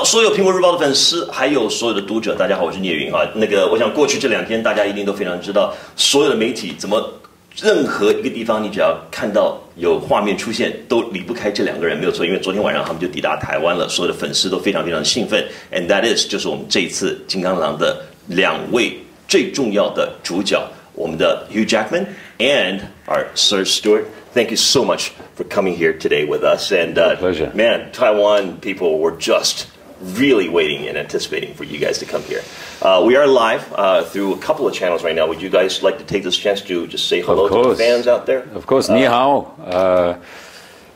好，所有苹果日报的粉丝，还有所有的读者，大家好，我是聂云哈。我想过去这2天，大家一定都非常知道，所有的媒体怎么任何一个地方，你只要看到有画面出现，都离不开这2个人，没有错。因为昨天晚上他们就抵达台湾了，所有的粉丝都非常非常兴奋。And that is 就是我们这一次金刚狼的2位最重要的主角，我们的 Hugh Jackman and our Sir Stuart. Thank you so much for coming here today with us. And pleasure. Man, Taiwan people were just really waiting and anticipating for you guys to come here. We are live through a couple of channels right now. Would you guys like to take this chance to just say hello to the fans out there? Of course. Ni hao.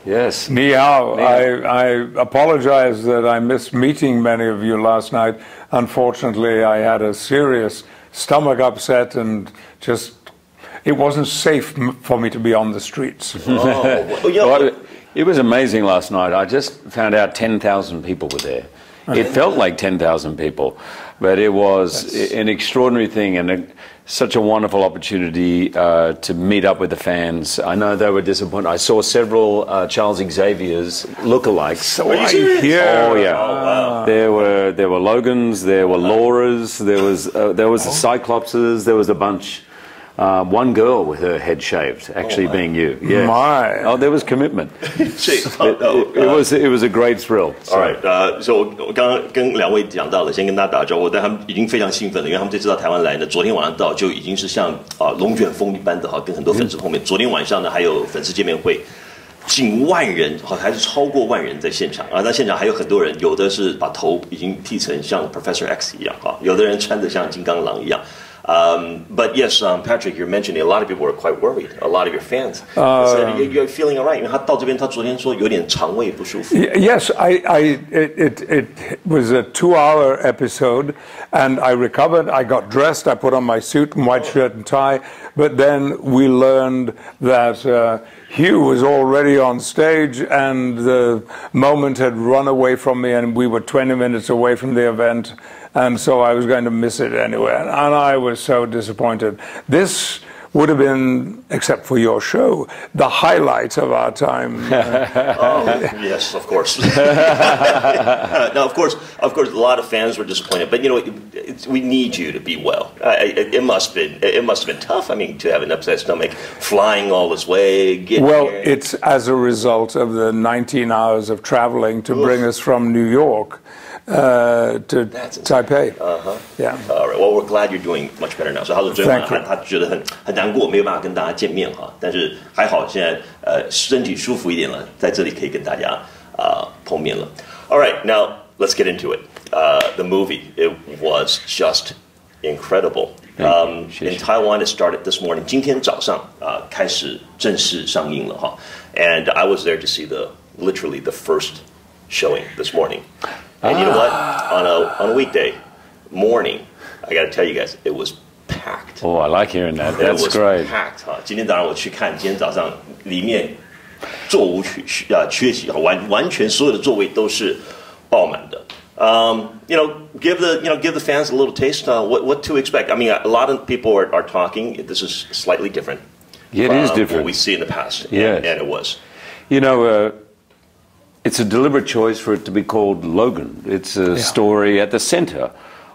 Yes. Ni hao. I apologize that I missed meeting many of you last night. Unfortunately, I had a serious stomach upset and just it wasn't safe for me to be on the streets. Well, it was amazing last night. I just found out 10,000 people were there. It felt like 10,000 people, but it was an extraordinary thing and such a wonderful opportunity to meet up with the fans. I know they were disappointed. I saw several Charles Xavier's lookalikes. So are you here? Oh yeah. Oh, wow. There were Logans, there were Lauras, there was the Cyclopses, there was a bunch. One girl with her head shaved, actually being you. Yeah. My. Oh, there was commitment. It was a great thrill. All right, so 我刚刚跟2位讲到了，先跟大家打个招呼，但他们已经非常兴奋了，因为他们这次到台湾来呢，昨天晚上到就已经是像龙卷风一般的跟很多粉丝碰面。昨天晚上呢还有粉丝见面会，近万人，还是超过万人在现场啊！在现场还有很多人，有的是把头已经剃成像 Professor X 一样有的人穿得像金刚狼一样。But yes, Patrick, you're mentioning a lot of people were quite worried. A lot of your fans said you're feeling all right. 因为他到这边，他昨天说有点肠胃不舒服。Yes, it was a 2-hour episode, and I recovered. I got dressed. I put on my suit and white shirt and tie. But then we learned that Hugh was already on stage, and the moment had run away from me, and we were 20 minutes away from the event. And so I was going to miss it anyway. And I was so disappointed. This would have been, except for your show, the highlight of our time. Yes, of course. Now, of course, a lot of fans were disappointed. But, you know, we need you to be well. It must have been tough, I mean, to have an upset stomach, flying all this way, Well, it's as a result of the 19 hours of traveling to bring us from New York to Taipei. Yeah. All right. Well, we're glad you're doing much better now. So 他说昨天晚上他觉得很难过，没有办法跟大家见面但是还好现在身体舒服一点了，在这里可以跟大家碰面了。All right. Now let's get into it. The movie, it was just incredible. In Taiwan, it started this morning. 今天早上开始正式上映了And I was there to see literally the first showing this morning. And you know what? On a weekday morning, I got to tell you guys, it was packed. Oh, I like hearing that. That's it was great. Packed. 今天早上我去看，今天早上里面座无缺席完全所有的座位都是爆满的。Give the fans a little taste. What to expect? I mean, a lot of people are talking. This is slightly different. Yeah, it is different. What we see in the past. Yes. And it was. You know, it's a deliberate choice for it to be called Logan. It's a story at the center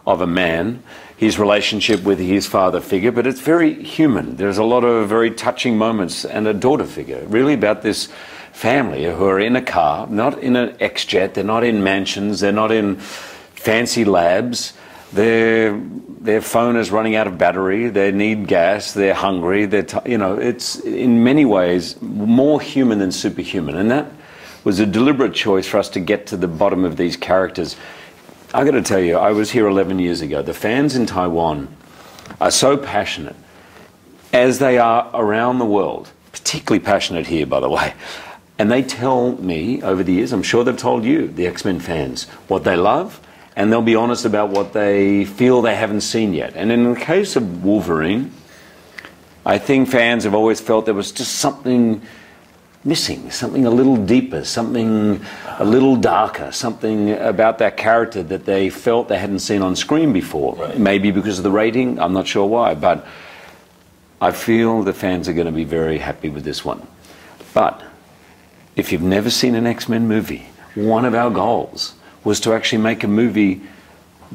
of a man, his relationship with his father figure, but it's very human. There's a lot of very touching moments and a daughter figure, really about this family who are in a car, not in an X-Jet, they're not in mansions, they're not in fancy labs. Their phone is running out of battery, they need gas, they're hungry, it's in many ways more human than superhuman. And that was a deliberate choice for us to get to the bottom of these characters. I got to tell you, I was here 11 years ago. The fans in Taiwan are so passionate, as they are around the world, particularly passionate here, by the way. And they tell me over the years, I'm sure they've told you, the X-Men fans, what they love, and they'll be honest about what they feel they haven't seen yet. And in the case of Wolverine, I think fans have always felt there was just something missing, something a little deeper, something a little darker, something about that character that they felt they hadn't seen on screen before. Right. Maybe because of the rating, I'm not sure why, but I feel the fans are going to be very happy with this one. But if you've never seen an X-Men movie, one of our goals was to actually make a movie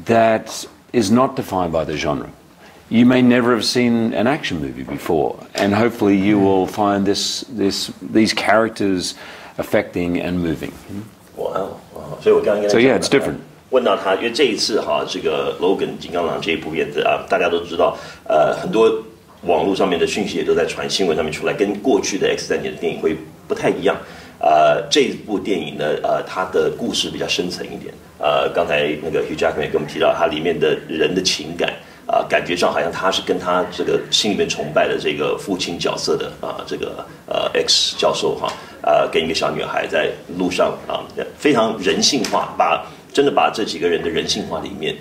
that is not defined by the genre. You may never have seen an action movie before, and hopefully you will find these characters affecting and moving. Wow, 所以我刚刚跟他 So yeah, it's different. 问到他，因为这一次哈，这个 Logan 金刚狼这一部片子啊，大家都知道，很多网络上面的讯息也都在传，新闻上面出来，跟过去的 X 3年的电影会不太一样。这一部电影呢，它的故事比较深层一点。刚才那个 Hugh Jackman 也跟我们提到，它里面的人的情感。感觉上好像他是跟他这个心里面崇拜的这个父亲角色的这个X 教授哈，跟一个小女孩在路上非常人性化，真的把这几个人的人性化的一面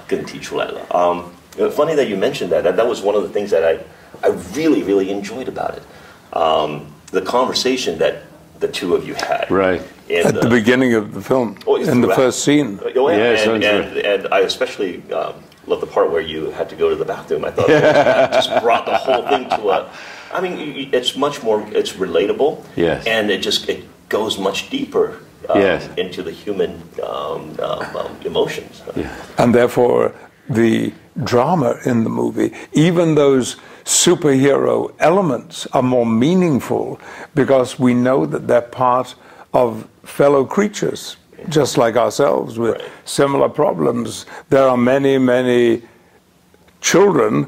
更提出来了。Funny that you mentioned that. That was one of the things that I really enjoyed about it. The conversation that the two of you had. Right. At the beginning of the film, in the first scene. Oh, yeah, and I especially love the part where you had to go to the bathroom. I thought that just brought the whole thing to a. I mean, it's much more. It's relatable. Yes. And it goes much deeper. Yes. Into the human emotions. Yeah. And therefore, the drama in the movie, even those superhero elements, are more meaningful because we know that they're part of fellow creatures. Just like ourselves with similar problems. There are many children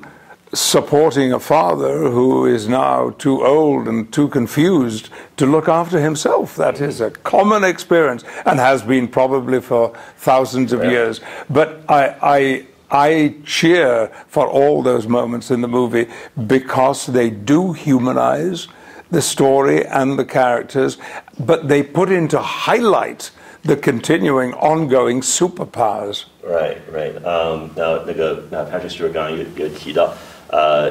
supporting a father who is now too old and too confused to look after himself. That is a common experience and has been probably for thousands of years. But I cheer for all those moments in the movie because they do humanize the story and the characters, but they put into highlight the continuing, ongoing superpowers. Right. 那个Patrick Stewart 刚刚有提到，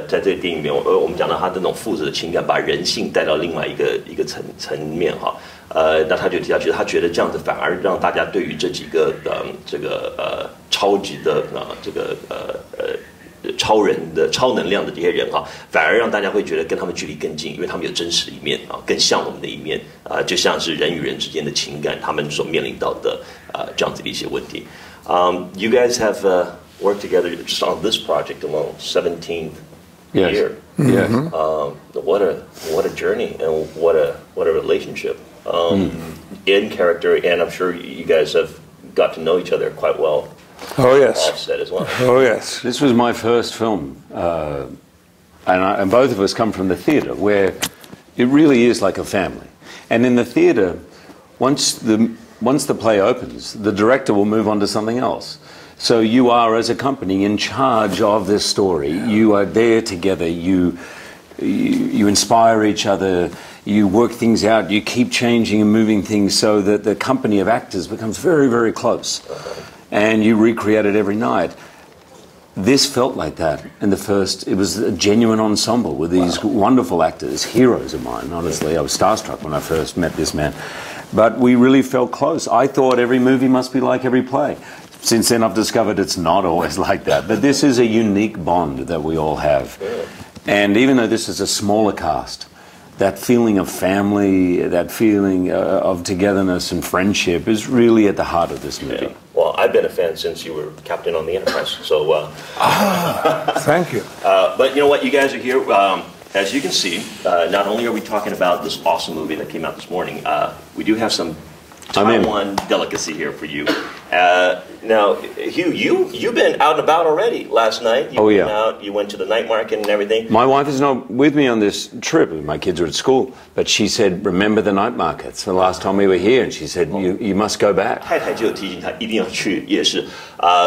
在这个电影里面，我们讲到他这种父子的情感，把人性带到另外一个层面哈。那他就提到，他觉得这样子反而让大家对于这几个超级的超人的超能量的这些人哈，反而让大家会觉得跟他们距离更近，因为他们有真实的一面啊，更像我们的一面啊，就像是人与人之间的情感，他们所面临到的这样子的一些问题。You guys have worked together just on this project alone, 17th year. Yes. What a journey and what a relationship in character, and I'm sure you guys have got to know each other quite well. Oh yes. Offset as well. Oh yes. This was my first film, and both of us come from the theatre, where it really is like a family. And in the theatre, once the play opens, the director will move on to something else. So you are, as a company, in charge of this story. You are there together. You inspire each other. You work things out. You keep changing and moving things so that the company of actors becomes very close. And you recreate it every night. This felt like that in the first. It was a genuine ensemble with these wonderful actors, heroes of mine. Honestly, I was starstruck when I first met this man. But we really felt close. I thought every movie must be like every play. Since then, I've discovered it's not always like that. But this is a unique bond that we all have. And even though this is a smaller cast, that feeling of family, that feeling of togetherness and friendship is really at the heart of this movie. Yeah. Well, I've been a fan since you were captain on the Enterprise, so... Thank you. But you know what, you guys are here. As you can see, not only are we talking about this awesome movie that came out this morning, we do have some Taiwan delicacy here for you. Now, Hugh, you've been out and about already last night. You went out, you went to the night market and everything. My wife is not with me on this trip. My kids are at school. But she said, remember the night markets the last time we were here. And she said, you must go back.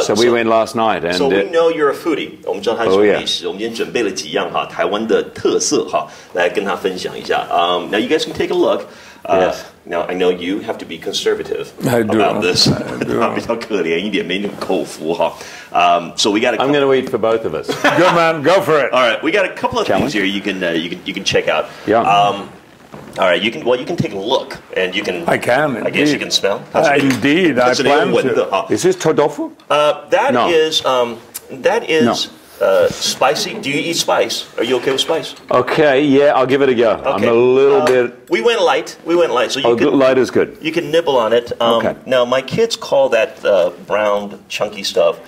So we went last night. And so we know you're a foodie. 我们知道他是美食。我们今天准备了几样哈，台湾的特色哈，来跟他分享一下。Now you guys can take a look. Yes. Now I know you have to be conservative about this. 比较可怜一点，没那么口福哈。So we got. I'm going to eat for both of us. Good man, go for it. All right, we got a couple of things here you can check out. Yeah. All right, you can take a look and you can. I can. I guess you can smell. Indeed, I plan to. Is this tofu? That is Spicy? Do you eat spice? Are you okay with spice? Okay, yeah, I'll give it a go. Okay. I'm a little bit... We went light. So you can, light is good. You can nibble on it. Okay. Now, my kids call that brown, chunky stuff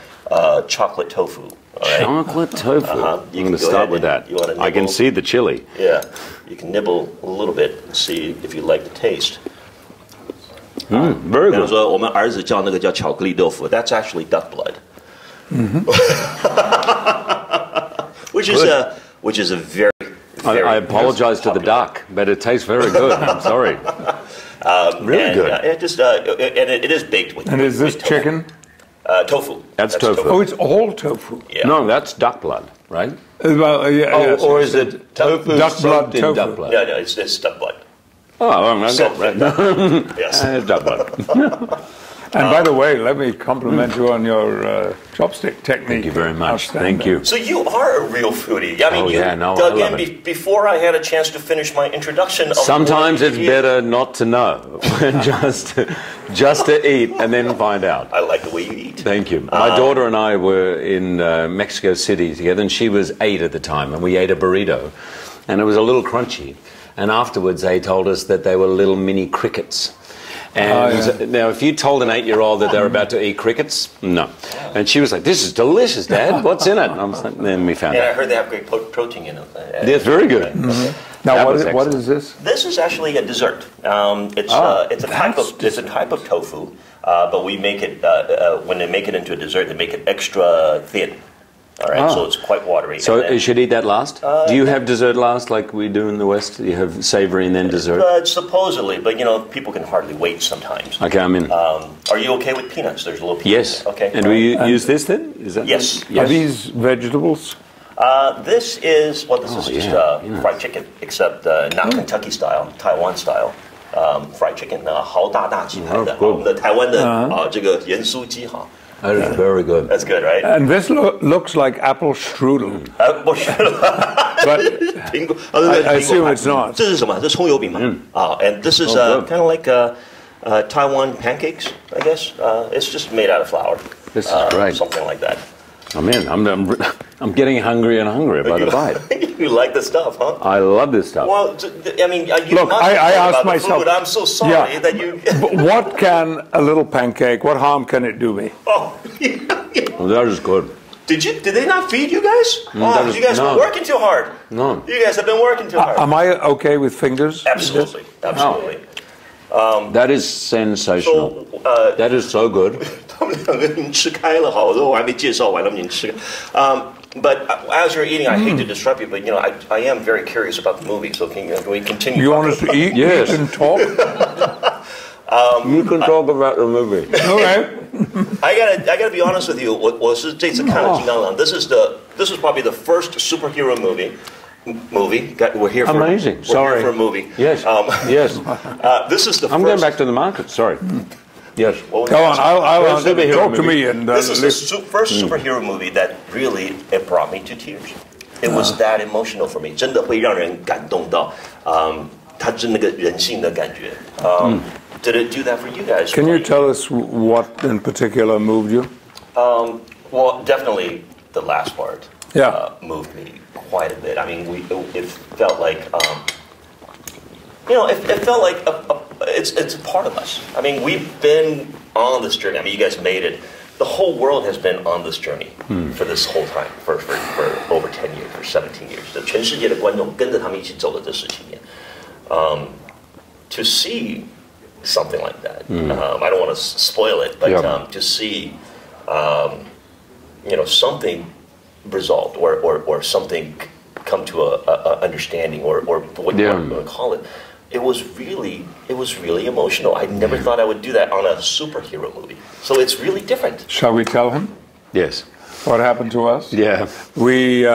chocolate tofu. All right? Chocolate tofu. I'm going to start with that. I can see the chili. Yeah. You can nibble a little bit and see if you like the taste. Very good. 说我们儿子叫那个叫巧克力豆腐 That's actually duck blood. Which is a very I apologize to the duck, but it tastes very good. I'm sorry. Really good. It is baked with. And is this chicken? Tofu. That's tofu. Oh, it's all tofu. Yeah. No, that's duck blood, right? Well, yes. Or is it tofu duck blood, soaked in tofu. duck blood? Yeah, no, it's duck blood. Oh, okay. Soaked in duck blood. Yes. It's duck blood. And by the way, let me compliment you on your chopstick technique. Thank you very much. Thank you. So you are a real foodie. I mean, I love it. Before I had a chance to finish my introduction. Sometimes it's better not to know, just to eat and then find out. I like the way you eat. Thank you. My daughter and I were in Mexico City together, and she was 8 at the time, and we ate a burrito, and it was a little crunchy. And afterwards, they told us that they were little mini crickets. And now, if you told an 8-year-old that they're about to eat crickets, no. And she was like, "This is delicious, Dad. What's in it?" And I was like, then we found out. I heard they have great protein in it. Yes, very good. Now, what is this? This is actually a dessert. It's a type of tofu, but we make it when they make it into a dessert, they make it extra thin. All right, so it's quite watery. So you should eat that last? Do you have dessert last like we do in the West? You have savory and then dessert? Supposedly, but people can hardly wait sometimes. Okay, I'm in. Are you okay with peanuts? There's a little peanuts. Yes. Okay. And do we use this then? Is that yes. Are these vegetables? This is just fried chicken, except not Kentucky style, Taiwan style. Fried chicken, 豪大大鸡排的，我们的台湾的这个盐酥鸡哈。That is very good. That's good, right? And this looks like apple strudel. But I assume it's not. 这是什么？这是葱油饼吗？And this is kind of like Taiwan pancakes, I guess. It's just made out of flour. This is great. Something like that. I'm in. I'm getting hungrier and hungrier by the bite. You like the stuff, huh? I love this stuff. Well, I mean, you look, I asked myself. Food. I'm so sorry that you. But what can a little pancake? What harm can it do me? Oh, well, that is good. Did they not feed you guys? You guys were working too hard. No. You guys have been working too hard. Am I okay with fingers? Absolutely. Absolutely. That is sensational. That is so good. 他们两个已经吃开了，好，我还没介绍完，他们已经吃。But as you're eating, I hate to disrupt you, but I am very curious about the movie. So can we continue? You want us to eat? Yes. You can talk. You can talk about the movie. Okay. I gotta be honest with you. 我是这次看了金刚狼。This is probably the first superhero movie. We're here for amazing. We're here for a movie. Yes. Yes. This is the. I'm going back to the market. Sorry. Yes. Go on. I'll talk to me. And this is the first superhero movie that really it brought me to tears. It was that emotional for me. 真的会让人感动到，它是那个人性的感觉。Did it do that for you guys? Can you tell us what in particular moved you? Well, definitely the last part. Yeah. Moved me quite a bit. I mean, it felt like, it felt like it's a part of us. I mean, we've been on this journey. I mean, you guys made it. The whole world has been on this journey for this whole time, for over 10 years, for 17 years. 全世界的观众跟着他们一起走了这17年。To see something like that, I don't want to spoil it, but to see, something resolved or something come to a understanding or what you want to call it. It was really emotional. I never thought I would do that on a superhero movie. So it's really different. Shall we tell him? Yes. What happened to us? Yeah. We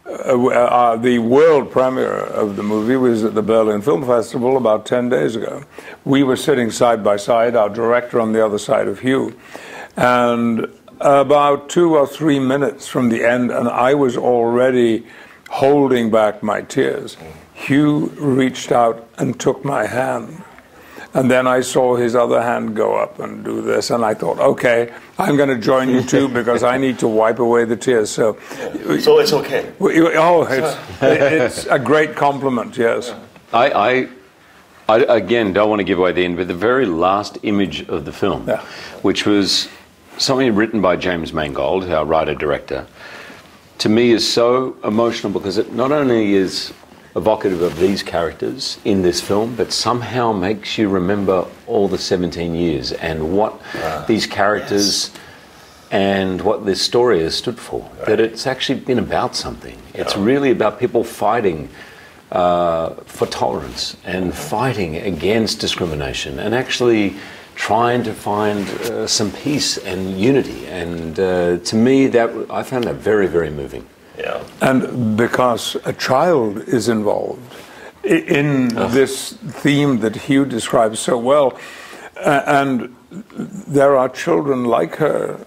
the world premiere of the movie was at the Berlin Film Festival about 10 days ago. We were sitting side by side, our director on the other side of Hugh, and about 2 or 3 minutes from the end, and I was already holding back my tears. Hugh reached out and took my hand, And then I saw his other hand go up and do this, and I thought, okay, I'm going to join you too because I need to wipe away the tears. So it's okay. Oh, it's a great compliment, yes. I again don't want to give away the end, but the very last image of the film, which was something written by James Mangold, our writer-director, to me is so emotional because it not only is evocative of these characters in this film, but somehow makes you remember all the 17 years and what these characters and what this story has stood for. That it's actually been about something. It's really about people fighting for tolerance and fighting against discrimination and actually trying to find some peace and unity. And to me, I found that very, very moving. Yeah. And because a child is involved in this theme that Hugh describes so well, and there are children like her,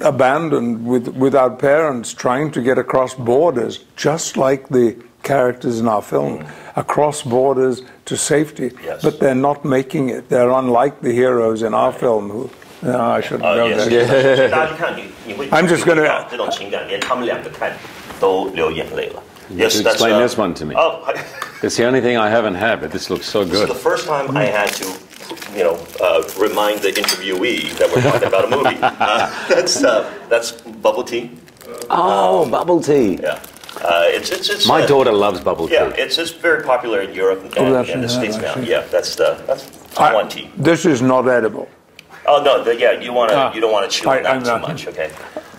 abandoned without parents, trying to get across borders, just like the characters in our film, across borders to safety. Yes. But they're not making it. They're unlike the heroes in our film who... No, I shouldn't go there. I'm just going to... Yes, explain this one to me. Oh, it's the only thing I haven't had, but this looks so good. This is the first time I had to, remind the interviewee that we're talking about a movie. That's bubble tea. Oh, bubble tea. Yeah. My daughter loves bubble tea. Yeah, it's very popular in Europe and the States now. Yeah, that's Taiwan tea. This is not edible. Oh no, you don't want to chew on that too much, okay?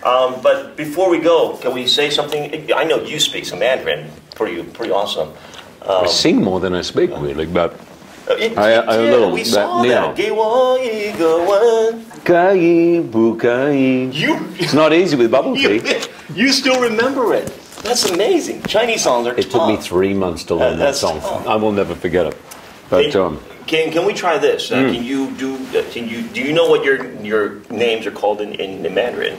But before we go, can we say something? I know you speak some Mandarin, pretty awesome. I sing more than I speak, really, but we saw that. 给我一个吻. It's not easy with bubble tea. You still remember it. That's amazing. Chinese songs are tough. It took me 3 months to learn that song. I will never forget it. But can we try this? Do you know what your names are called in Mandarin?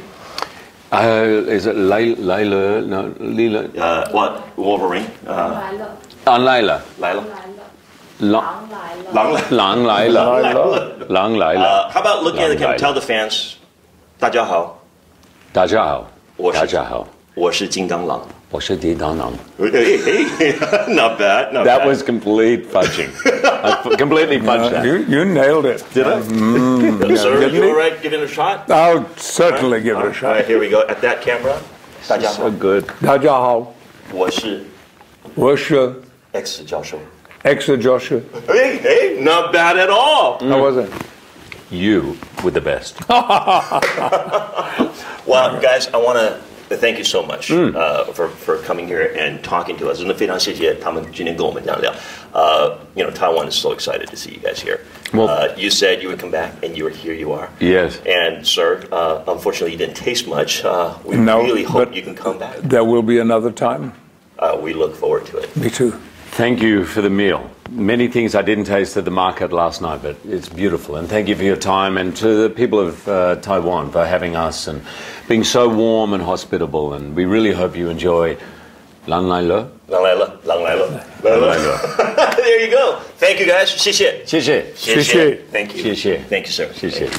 Is it Layla? No, Lila. What? Wolverine? Layla. Lila. Lang Layla. How about looking at the camera? Tell the fans. 大家好. 大家好. 大家好. 我是金刚狼. 我是狄当狼. Hey, not bad. That was complete fudging. I completely fudged that. You nailed it. Did I? Sir, you all right? Give it a shot? I'll certainly give it a shot. All right, here we go. At that camera. 大家好. So good. 大家好. 我是 X 教授. X 教授. Hey, not bad at all. How was it? You were the best. Well, guys, I want to thank you so much for coming here and talking to us. 真的非常谢谢他们今天跟我们这样聊。Taiwan is so excited to see you guys here. Well, you said you would come back, and here you are. Yes. And sir, unfortunately, you didn't taste much. We really hope you can come back. There will be another time. We look forward to it. Me too. Thank you for the meal. Many things I didn't taste at the market last night, but it's beautiful. And thank you for your time, and to the people of Taiwan for having us and being so warm and hospitable. And we really hope you enjoy Lang Lai Le. Lang Lai Le. Lang Lai Le. There you go. Thank you, guys. 谢谢. 谢谢. 谢谢. Thank you. 谢谢. Thank you, sir. 谢谢.